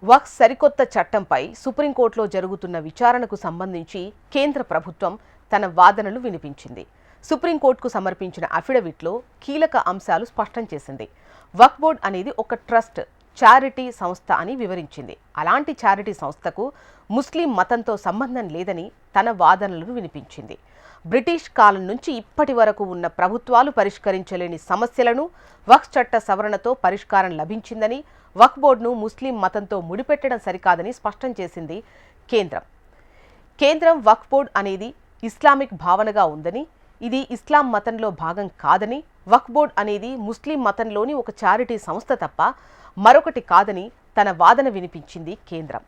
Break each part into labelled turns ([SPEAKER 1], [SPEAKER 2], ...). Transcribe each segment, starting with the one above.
[SPEAKER 1] వక్ఫ్ సరికొత్త చట్టంపై సుప్రీంకోర్టులో జరుగుతున్న విచారణకు సంబంధించి కేంద్ర ప్రభుత్వం తన వాదనలు వినిపించింది. సుప్రీంకోర్టుకు సమర్పించిన అఫిడవిట్లో కీలక అంశాలు స్పష్టం చేసింది. వక్ఫ్ బోర్డ్ అనేది ఒక ట్రస్ట్, చారిటీ సంస్థ అని వివరించింది. అలాంటి చారిటీ సంస్థకు ముస్లిం మతంతో సంబంధం లేదని తన వాదనలను వినిపించింది. బ్రిటిష్ కాలం నుంచి ఇప్పటి వరకు ఉన్న ప్రభుత్వాలు పరిష్కరించలేని సమస్యలను వక్ఫ్ చట్ట సవరణతో పరిష్కారం లభించిందని, వక్ఫ్ బోర్డును ముస్లిం మతంతో ముడిపెట్టడం సరికాదని స్పష్టం చేసింది కేంద్రం. వక్ఫ్ బోర్డు అనేది ఇస్లామిక్ భావనగా ఉందని, ఇది ఇస్లాం మతంలో భాగం కాదని, వక్ఫ్ బోర్డు అనేది ముస్లిం మతంలోని ఒక చారిటీ సంస్థ తప్ప మరొకటి కాదని తన వాదన వినిపించింది కేంద్రం.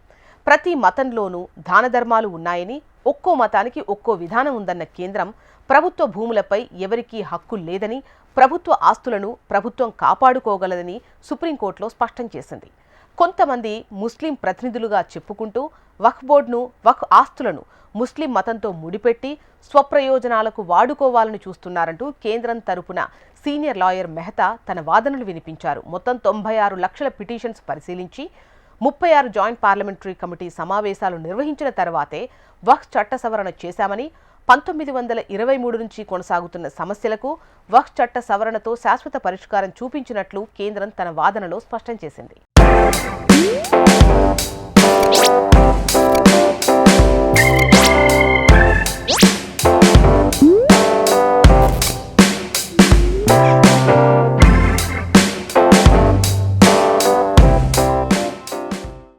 [SPEAKER 1] ప్రతి మతంలోనూ దాన ధర్మాలు ఉన్నాయని, ఒక్కో మతానికి ఒక్కో విధానం ఉందన్న కేంద్రం, ప్రభుత్వ భూములపై ఎవరికీ హక్కు లేదని, ప్రభుత్వ ఆస్తులను ప్రభుత్వం కాపాడుకోగలదని సుప్రీంకోర్టులో స్పష్టం చేసింది. కొంతమంది ముస్లిం ప్రతినిధులుగా చెప్పుకుంటూ వక్ఫ్ బోర్డును, వక్ఫ్ ఆస్తులను ముస్లిం మతంతో ముడిపెట్టి స్వప్రయోజనాలకు వాడుకోవాలని చూస్తున్నారంటూ కేంద్రం తరపున సీనియర్ లాయర్ మెహతా తన వాదనలు వినిపించారు. మొత్తం 96 లక్షల పిటిషన్స్ పరిశీలించి 36 జాయింట్ పార్లమెంటరీ కమిటీ సమావేశాలు నిర్వహించిన తర్వాతే వక్ఫ్ చట్ట సవరణ చేశామని, 1923 నుంచి కొనసాగుతున్న సమస్యలకు వక్ఫ్ చట్ట సవరణతో శాశ్వత పరిష్కారం చూపించినట్లు కేంద్రం తన వాదనలో స్పష్టం చేసింది.